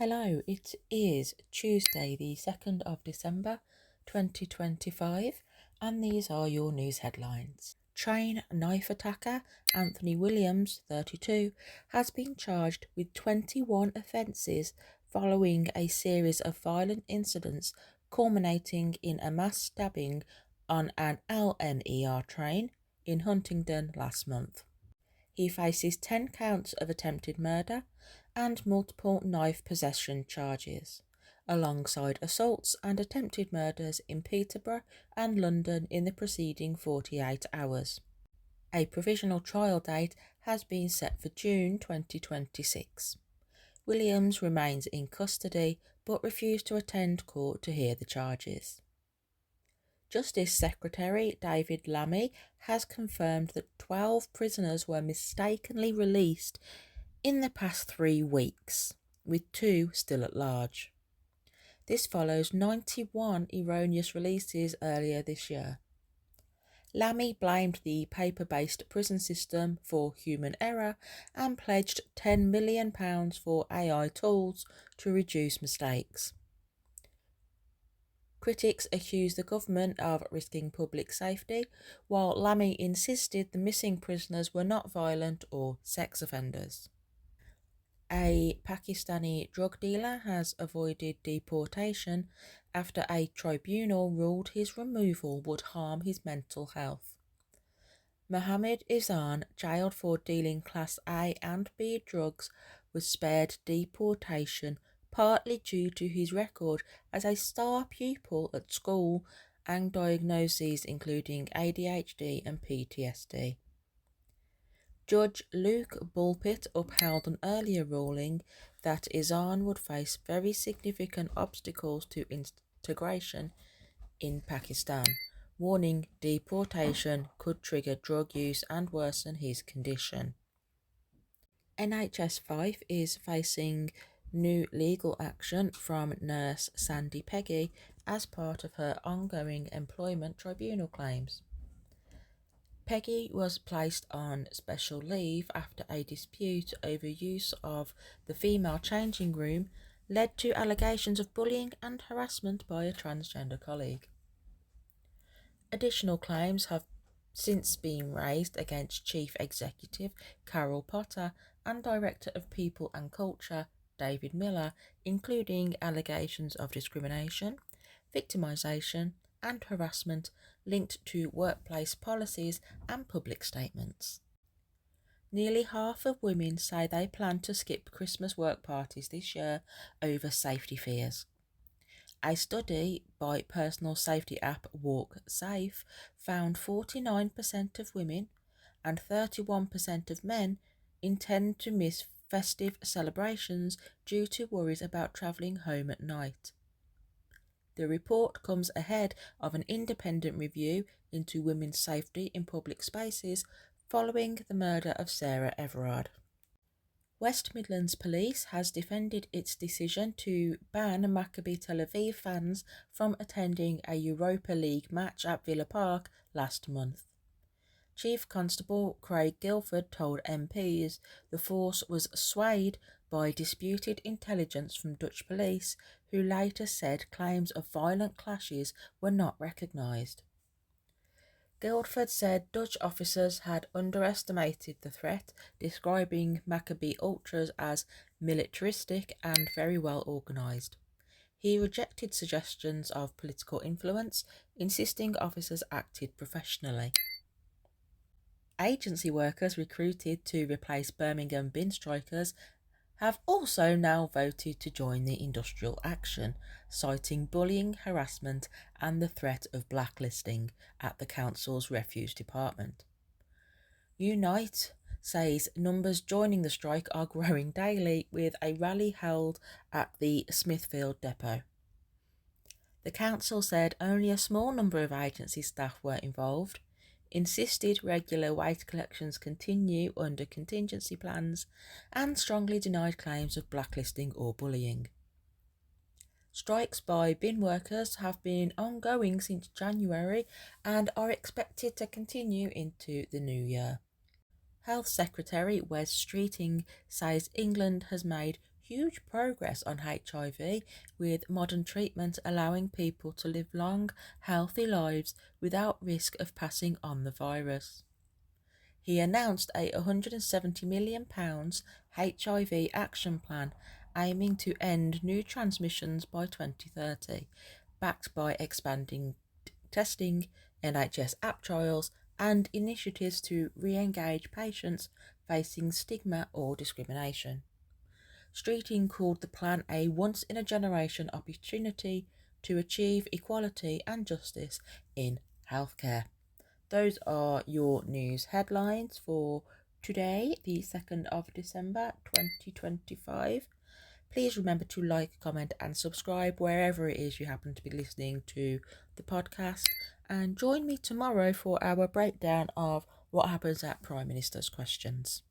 Hello, it is Tuesday, the 2nd of December 2025, and these are your news headlines. Train knife attacker Anthony Williams, 32, has been charged with 21 offences following a series of violent incidents culminating in a mass stabbing on an LNER train in Huntingdon last month. He faces 10 counts of attempted murder and multiple knife possession charges, alongside assaults and attempted murders in Peterborough and London in the preceding 48 hours. A provisional trial date has been set for June 2026. Williams remains in custody but refused to attend court to hear the charges. Justice Secretary David Lammy has confirmed that 12 prisoners were mistakenly released in the past 3 weeks, with 2 still at large. This follows 91 erroneous releases earlier this year. Lammy blamed the paper-based prison system for human error and pledged £10 million for AI tools to reduce mistakes. Critics accused the government of risking public safety, while Lammy insisted the missing prisoners were not violent or sex offenders. A Pakistani drug dealer has avoided deportation after a tribunal ruled his removal would harm his mental health. Mohammed Izan, jailed for dealing Class A and B drugs, was spared deportation partly due to his record as a star pupil at school and diagnoses including ADHD and PTSD. Judge Luke Bulpitt upheld an earlier ruling that Izan would face very significant obstacles to integration in Pakistan, warning deportation could trigger drug use and worsen his condition. NHS Fife is facing new legal action from nurse Sandy Peggy as part of her ongoing employment tribunal claims. Peggy was placed on special leave after a dispute over use of the female changing room led to allegations of bullying and harassment by a transgender colleague. Additional claims have since been raised against Chief Executive Carol Potter and Director of People and Culture David Miller, including allegations of discrimination, victimisation and harassment linked to workplace policies and public statements. Nearly half of women say they plan to skip Christmas work parties this year over safety fears. A study by personal safety app Walk Safe found 49% of women and 31% of men intend to miss festive celebrations due to worries about travelling home at night. The report comes ahead of an independent review into women's safety in public spaces following the murder of Sarah Everard. West Midlands Police has defended its decision to ban Maccabi Tel Aviv fans from attending a Europa League match at Villa Park last month. Chief Constable Craig Guilford told MPs the force was swayed by disputed intelligence from Dutch police, who later said claims of violent clashes were not recognised. Guildford said Dutch officers had underestimated the threat, describing Maccabi Ultras as militaristic and very well organised. He rejected suggestions of political influence, insisting officers acted professionally. Agency workers recruited to replace Birmingham bin strikers have also now voted to join the industrial action, citing bullying, harassment and the threat of blacklisting at the council's refuse department. Unite says numbers joining the strike are growing daily, with a rally held at the Smithfield depot. The council said only a small number of agency staff were involved, insisted regular waste collections continue under contingency plans, and strongly denied claims of blacklisting or bullying. Strikes by bin workers have been ongoing since January and are expected to continue into the new year. Health Secretary Wes Streeting says England has made huge progress on HIV, with modern treatments allowing people to live long, healthy lives without risk of passing on the virus. He announced a £170 million HIV action plan aiming to end new transmissions by 2030, backed by expanding testing, NHS app trials, and initiatives to re-engage patients facing stigma or discrimination. Streeting called the plan a once-in-a-generation opportunity to achieve equality and justice in healthcare. Those are your news headlines for today, the 2nd of December 2025. Please remember to like, comment, and subscribe wherever it is you happen to be listening to the podcast. And join me tomorrow for our breakdown of what happens at Prime Minister's Questions.